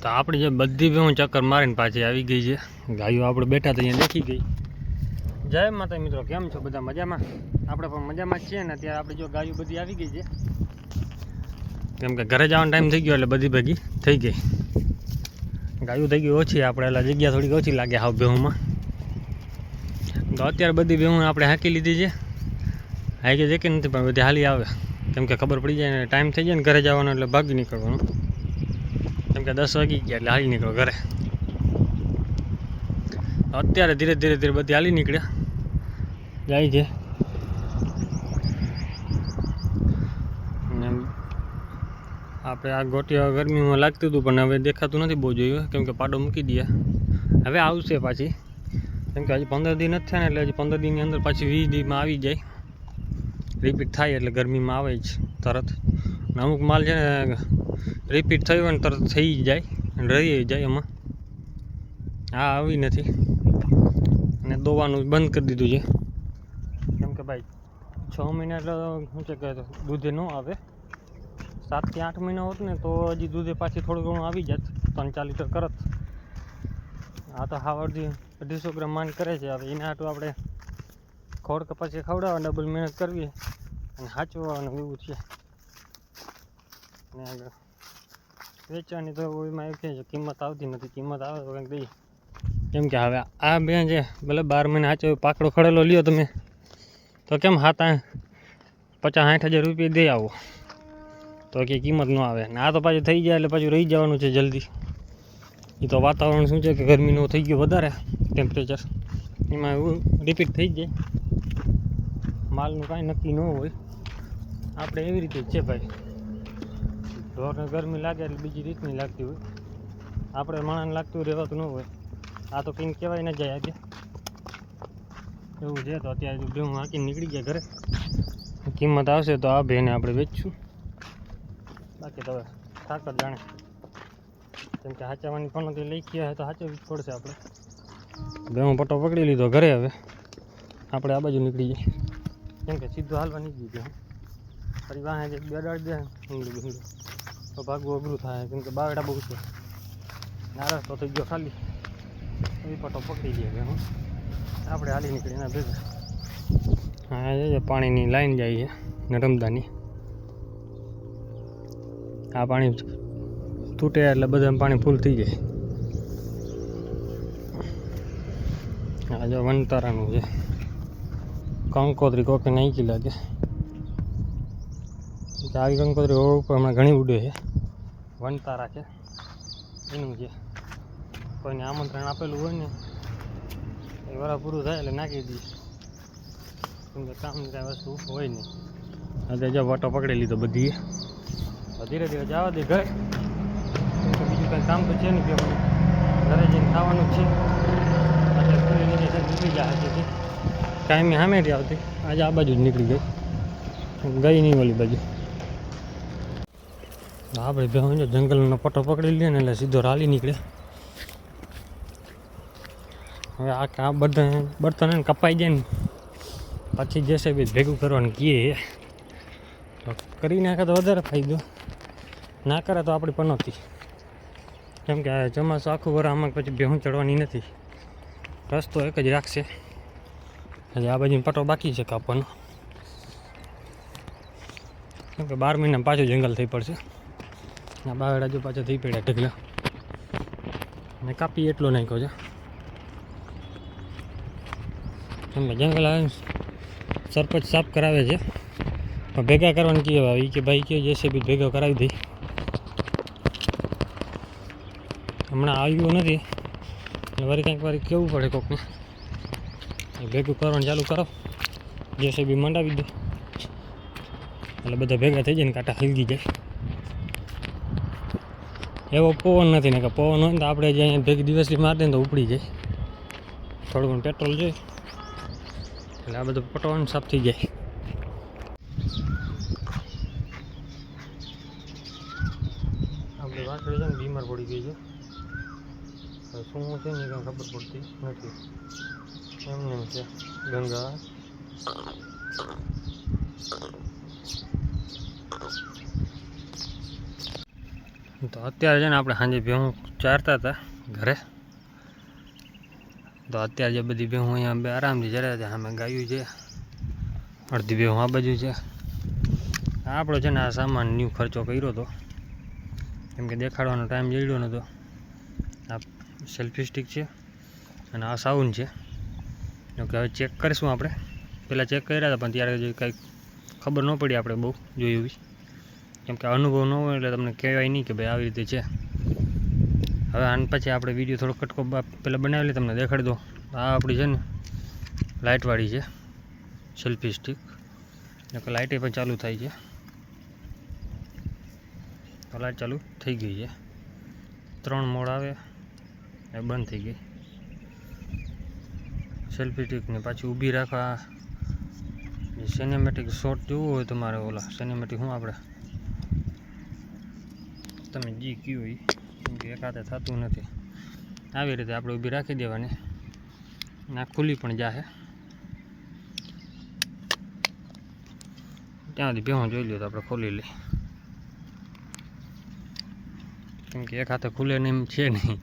તો આપણી જે બધી ભેહું ચક્કર મારીને પાછી આવી ગઈ છે. ગાયો આપણે બેઠા તો અહીંયા દેખી ગઈ. જય માતા મિત્રો, કેમ છો બધા? મજામાં? આપણે પણ મજામાં જ છીએ ને. અત્યારે આપણે જો ગાયો બધી આવી ગઈ છે, કેમ કે ઘરે જવાનો ટાઈમ થઈ ગયો એટલે બધી ભેગી થઈ ગઈ. ગાયો થઈ ગઈ ઓછી, આપણે એટલે જગ્યા થોડીક ઓછી લાગે હાવ ભેહુંમાં. તો અત્યારે બધી ભેહું આપણે હાંકી લીધી છે. હાંકી દેખી નથી પણ બધી હાલી આવે, કેમ કે ખબર પડી જાય ને ટાઈમ થઈ જાય ને ઘરે જવાનો એટલે ભાગી નીકળવાનું. કેમ કે 10 વાગી ગયા એટલે હાલી નીકળો ઘરે. અત્યારે ધીરે ધીરે બધી હાલી નીકળ્યા જાય છે. આપણે આ ગોટિયા ગરમીમાં લાગતું હતું પણ હવે દેખાતું નથી બહુ જોયું, કેમ કે પાડો મૂકી દે. હવે આવશે પાછી, કેમ કે હજી 15 દી નથી થયા ને, એટલે હજી 15 દીની અંદર પાછી 20 દીમાં આવી જાય. રિપીટ થાય એટલે ગરમીમાં આવે જ તરત. અમુક માલ છે ને રિપીટ થયું હોય ને તરત થઈ જાય અને રહી જાય એમાં. હા આવી નથી અને દોવાનું બંધ કરી દીધું છે, કેમ કે ભાઈ 6 મહિના એટલે શું છે કે દૂધે ન આવે. 7 થી 8 મહિના હોત ને તો હજી દૂધે પાછી થોડું ઘણું આવી જાત, 3-4 લીટર કરત. આ તો હાવ અડધી 250 ગ્રામ માંડ કરે છે. હવે એના હાટું આપણે ખોડ કપાસી ખવડાવવા ડબલ મહેનત કરવી અને સાચવવાનું એવું છે. અને આગળ વેચવાની તો એમાં એવું છે કિંમત આવતી નથી. કિંમત આવે તો કંઈક દઈએ, કેમ કે હવે આ બે છે ભલે 12 મહિના સાચો પાકડો ખડેલો લ્યો તમે તો કેમ 50-60 હજાર રૂપિયા દઈ આવો તો કે કિંમત ન આવે. ને આ તો પાછું થઈ જાય એટલે પાછું રહી જવાનું છે જલ્દી. એ તો વાતાવરણ શું છે કે ગરમીનું થઈ ગયું વધારે ટેમ્પરેચર, એમાં એવું રિપીટ થઈ જાય. માલનું કાંઈ નક્કી ન હોય. આપણે એવી રીતે જ છે ભાઈ, ઢોરને ગરમી લાગે એટલે બીજી રીતની લાગતી હોય. આપણે માણસને લાગતું રહેવાતું ન હોય. આ તો કંઈક કહેવાય ન જાય આજે એવું છે. તો અત્યારે ભેહું હાંકીને નીકળી ગયા ઘરે. કિંમત આવશે તો આ ભેને આપણે વેચશું, બાકી તો હવે ઠાકર જાણે. કેમ કે હાચવવાની પણ લઈ ગયા તો હાચવવી જ પડશે આપણે. ભેહું પટ્ટો પકડી લીધો ઘરે. હવે આપણે આ બાજુ નીકળી જઈએ, કેમ કે સીધું હાલવા નીકળી ગયું. ફરી વાહે જે બેડાડી દે ઊંઘલું તો ભાગવું અઘરું થાય, કેમ કે બાવડા બહુ છે. ના રસ્તો થઈ ગયો ખાલી, એ પટ્ટો પકડી લઈએ ભેહું. આપણે હાલી નીકળી એના ભેગા. હા એ પાણીની લાઈન જાય છે નર્મદાની. આ પાણી તૂટે એટલે બધા પાણી ફૂલ થઈ જાય. આ જો વનતારાનું છે, કંકોત્રી કોકે નાખી લાગે. આવી કંકોત્રી રોડ ઉપર હમણાં ઘણી ઉડે છે. વનતારા છે એનું છે. કોઈને આમંત્રણ આપેલું હોય ને એ વરા પૂરું થાય એટલે નાખી દઈએ, કેમ કે કામની કાંઈ વસ્તુ હોય નહીં. આજે જો વાટો પકડી લીધો બધી. ધીરે ધીરે જવા દે ઘરે, કેમ કે બીજું કાંઈ કામ તો છે નહીં. કે ઘરે જઈને ખાવાનું જ છે. એટલે પૂરી રીતે નીકળી જાય છે. કાંઈ સામે જ આવતી, આજે આ બાજુ જ નીકળી ગઈ નહીં ઓલી બાજુ. આપણે ભેહું જો જંગલનો પટ્ટો પકડી લઈએ ને એટલે સીધો રાલી નીકળે. હવે આ બધા બર્તન કપાઈ જાય ને પછી જશે બી ભેગું કરવાનું કીએ તો કરી નાખે તો વધારે ફાયદો, ના કરે તો આપણી પનોતી. કેમ કે ચોમાસું આખું વર આમાં પછી ભેહું ચડવાની નથી. રસ્તો એક જ રાખશે. હજી આ બાજુ પટ્ટો બાકી છે કાપવાનો, કેમ કે 12 મહિના પાછું જંગલ થઈ પડશે. આ બાવડા જો પાછા થઈ પડ્યા ઢગલા, અને કાપી એટલો નાખ્યો છે. કેમ કે જંગલ આવે સરપંચ સાફ કરાવે છે પણ ભેગા કરવાનું કહેવાય આવી કે ભાઈ કે જશે બી ભેગા કરાવી દઈ. હમણાં આવ્યું નથી એટલે વળી કંઈક વાર કહેવું પડે કોકને ભેગું કરવાનું ચાલુ કરો, જશે બી મંડાવી દો એટલે બધા ભેગા થઈ જાય ને કાંટા હલગી જાય. એવો પવન નથી ને કે પવન હોય ને તો આપણે જે અહીંયા ભેગી દિવસથી મારી દઈએ તો ઉપડી જાય. થોડું ઘણું પેટ્રોલ જોઈએ એટલે આ બધું પટવાનું સાફ થઈ જાય. આપણે વાસળી છે ને બીમાર પડી ગઈ છે. શું છે ને કંઈ ખબર પડતી નથી. એમને છે ગંગા. તો અત્યારે છે ને આપણે સાંજે ભેહું ચારતા હતા ઘરે, તો અત્યારે જે બધી ભેહું અહીંયા બે આરામથી ચર્યા છે. સામે ગાયું છે, અડધી ભેહું આ બાજુ છે. આપણો છે ને આ સામાન ન્યૂ ખર્ચો કર્યો હતો, કેમ કે દેખાડવાનો ટાઈમ જડ્યો નહોતો. આ સેલ્ફી સ્ટિક છે અને આ સાઉન્ડ છે. જોકે હવે ચેક કરીશું આપણે. પહેલાં ચેક કર્યા હતા પણ ત્યારે જે કાંઈ ખબર ન પડી આપણે બહુ જોયું બી, કેમ કે અનુભવ ન હોય એટલે તમને કહેવાય નહીં કે ભાઈ આવી રીતે છે. હવે આને પછી આપણે વિડીયો થોડો કટકો પહેલાં બનાવેલી તમને દેખાડી દો. આ આપણી છે ને લાઇટવાળી છે સેલ્ફી સ્ટિક, જોકે લાઇટે પણ ચાલુ થાય છે. તો લાઇટ ચાલુ થઈ ગઈ છે, 3 મોડ આવે એ બંધ થઈ ગઈ. સેલ્ફી સ્ટિકને પાછી ઊભી રાખવા સિનેમેટિક શોટ જોવું હોય તમારે, ઓલા સિનેમેટિક શું આપણે તમે જી કયું હોય, કેમ કે એક હાથે થતું નથી. આવી રીતે આપણે ઊભી રાખી દેવાની, ના ખુલ્લી પણ જાહે. ત્યાં સુધી ભેહું જોઈ લો તો આપણે ખોલી લઈ, કેમ કે એક હાથે ખુલે ને એમ છે નહીં.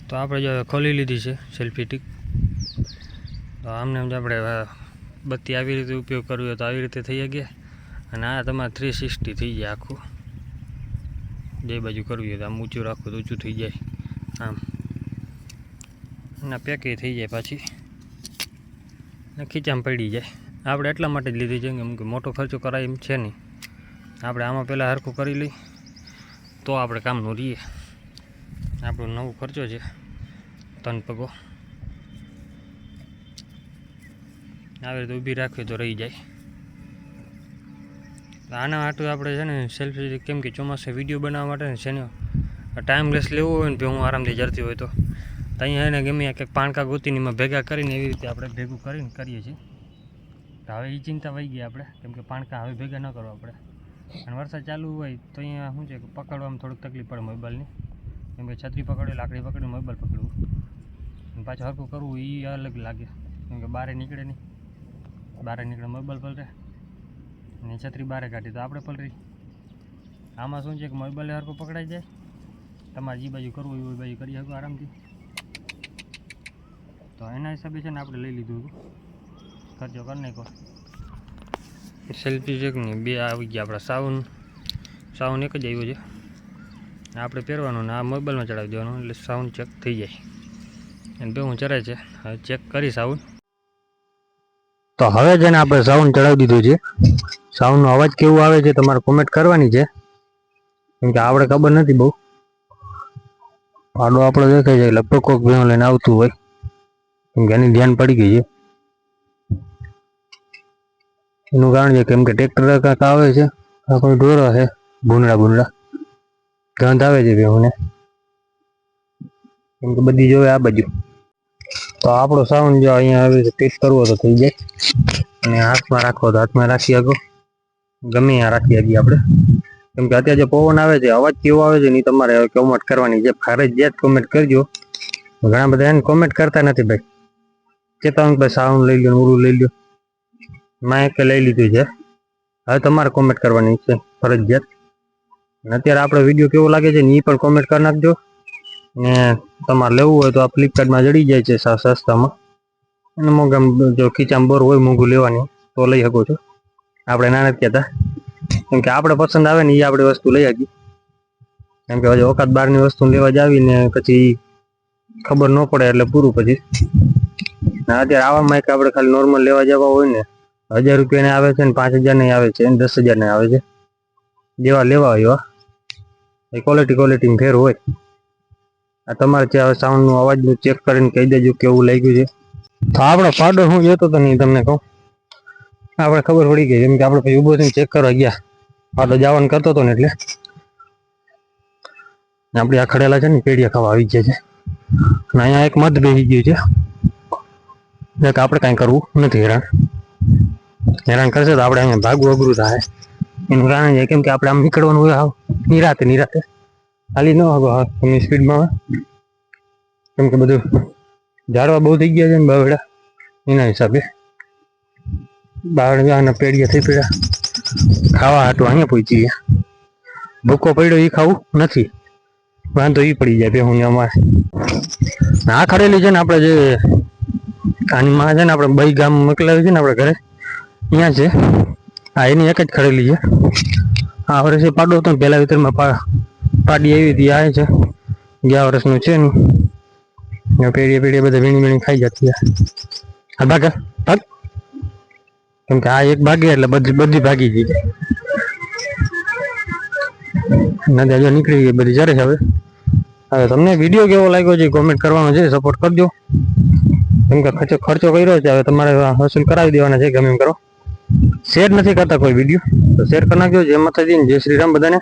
તો આપણે જો ખોલી લીધી છે સેલ્ફી સ્ટિક. તો આમને એમ જ આપણે બત્તી આવી રીતે ઉપયોગ કરવો હોય તો આવી રીતે થઈ ગયા. અને આ તમારે 360 થઈ જાય આખું, જે બાજુ કરવી હોય તો આમ ઊંચું રાખવું તો ઊંચું થઈ જાય, આમ ના પેકે થઈ જાય પાછી ને ખીચામાં પડી જાય. આપણે એટલા માટે જ લીધી છે કેમ કે મોટો ખર્ચો કરાય એમ છે નહીં. આપણે આમાં પહેલાં હરખું કરી લઈ તો આપણે કામનું રહીએ. આપણો નવો ખર્ચો છે 3 પગો, આવી રીતે ઊભી રાખવી તો રહી જાય. આના હાટું આપણે છે ને સેલ્ફી, કેમ કે ચોમાસે વિડીયો બનાવવા માટે ને છે ને ટાઈમલેસ લેવો હોય ને હું આરામથી જરતી હોય તો અહીંયા એને ગમે કંઈક પાણકા ગોતીનીમાં ભેગા કરીને એવી રીતે આપણે ભેગું કરીને કરીએ છીએ. તો હવે એ ચિંતા વહી ગઈ આપણે, કેમ કે પાણકા હવે ભેગા ન કરવા આપણે. અને વરસાદ ચાલુ હોય તો અહીંયા શું છે કે પકડવામાં થોડીક તકલીફ પડે મોબાઈલની, કેમ કે છત્રી પકડે, લાકડી પકડી, મોબાઈલ પકડવું અને પાછું હરખું કરવું એ અલગ લાગે. કેમ કે બહાર નીકળે નહીં, બહાર નીકળે મોબાઈલ પલટે અને છત્રી બહાર કાઢી તો આપણે પલરી. આમાં શું છે કે મોબાઈલ હરખું પકડાઈ જાય, તમારે જે બાજુ કરવું હોય એ બાજુ કરી શકો આરામથી. તો એના હિસાબે છે ને આપણે લઈ લીધું હતું, ખર્ચો કરી નાખો. સેલ્ફી ચેકની 2 આવી ગયા આપણા. સાઉન્ડ એક જ આવ્યો છે, આપણે પહેરવાનું ને આ મોબાઈલમાં ચડાવી દેવાનું એટલે સાઉન્ડ ચેક થઈ જાય. અને ભેહું ચરે છે, હવે ચેક કરી સાઉન્ડ. તો હવે છે ને આપણે સાઉન્ડ ચડાવી દીધું છે. સાઉન્ડનો અવાજ કેવું આવે છે તમારે કોમેન્ટ કરવાની છે, કેમ કે આપણે ખબર નથી બહુ. પાડો આપણો દેખાય છે, લગભગ કોઈક ભેહું લઈને આવતું હોય, કેમ કે એની ધ્યાન પડી ગઈ છે. એનું કારણ છે કેમ કે ટ્રેક્ટર કાંક આવે છે, આ કોઈ ઢોરા છે, ભૂંડડા ગંધ આવે છે ભેહુંને, કેમ કે બધી જોવે આ બાજુ. તો આપણો સાઉન્ડ જો અહીંયા આવી રીતે ફિક્સ કરવો તો થઈ જાય, અને હાથમાં રાખવો તો હાથમાં રાખી શકો, ગમે ત્યાં રાખી શકીએ આપણે. કેમ કે અત્યારે જે પવન આવે છે, અવાજ કેવો આવે છે ને તમારે કોમેન્ટ કરવાની છે, ફરજિયાત કોમેન્ટ કરજો. ઘણા બધા એને કોમેન્ટ કરતા નથી ભાઈ, કહેતા ભાઈ સાઉન્ડ લઈ લો, ઓલું લઈ લો. મેં કે લઈ લીધું છે, હવે તમારે કોમેન્ટ કરવાની છે ફરજિયાત. અને અત્યારે આપણો વિડીયો કેવો લાગે છે ને એ પણ કોમેન્ટ કરી નાખજો. ને તમારે લેવું હોય તો આ ફ્લિપકાર્ટમાં જડી જાય છે સસ્તામાં, અને મોંઘા જો ખીચામાં બોર હોય મોંઘું લેવાની તો લઈ શકો છો. આપણે ના નથી કહેતા, કેમ કે આપણે પસંદ આવે ને એ આપણે વસ્તુ લઈ શકીએ. કેમ કે હજી વખત બહારની વસ્તુ લેવા જ આવીને પછી ખબર ન પડે એટલે પૂરું. પછી અત્યારે આવામાં કે આપણે ખાલી નોર્મલ લેવા જવા હોય ને 1000 રૂપિયાને આવે છે ને 5000 ને આવે છે ને 10000 ને આવે છે. જેવા લેવા હોય એવા એ ક્વોલિટી ફેર હોય. આ તમારે ત્યાં સાઉન્ડનો અવાજનું ચેક કરીને કહી દેજો કેવું લાગ્યું છે. તો આપણો પાડો હું જોતો હતો નહીં તમને કહું, આપણે ખબર પડી ગઈ, કેમ કે આપણે પછી ઊભો થઈને ચેક કરવા ગયા. પાડો જવાનું કરતો હતો ને એટલે આપણે આ ખડેલા છે ને પેડિયા ખાવા આવી ગયા છે. અને અહીંયા એક મધ બેસી ગયું છે, કે આપણે કાંઈ કરવું નથી. હેરાન કરશે તો આપણે અહીંયા ભાગવું અઘરું થાય. એનું કારણ છે કેમ કે આપણે આમ નીકળવાનું હોય નિરાતે ખાલી ન હોય તમે સ્પીડમાં આવે, કેમ કે બધું ઝાડવા બહુ થઈ ગયા છે ને બાવડા, એના હિસાબે બાવડા પેડિયા થઈ પડ્યા. ખાવા હાટું અહીંયા પહોંચી ગયા. ભૂકો પડ્યો એ ખાવું નથી, વાંધો એ પડી જાય ભેહું અમારે. આ ખડેલી છે ને આપણે જે આની માં છે ને આપણે બઈ ગામ મોકલાવી છે ને આપણે ઘરે અહીંયા છે. હા એની એક જ ખડેલી છે. આ વર્ષે પાડો હતો ને પહેલા વિતરમાં પાડી આવી હતી. આ છે ગયા વર્ષનું છે ને પેઢીએ પેઢીએ બધા વીણી ખાઈ જતી. હા ભાગ ભાગ, કેમ કે આ એક ભાગે એટલે બધી ભાગી ગઈ. નદી હજુ નીકળી ગઈ બધી જરે છે. હવે તમને વિડીયો કેવો લાગ્યો છે કોમેન્ટ કરવાનો છે, સપોર્ટ કરજો. કેમ કે ખર્ચો કર્યો છે, હવે તમારે વસૂલ કરાવી દેવાના છે. ગમે એમ કરો. શેર નથી કરતા કોઈ વિડીયો તો શેર કરી નાખજો. જય માતાજી, જય શ્રી રામ બધાને.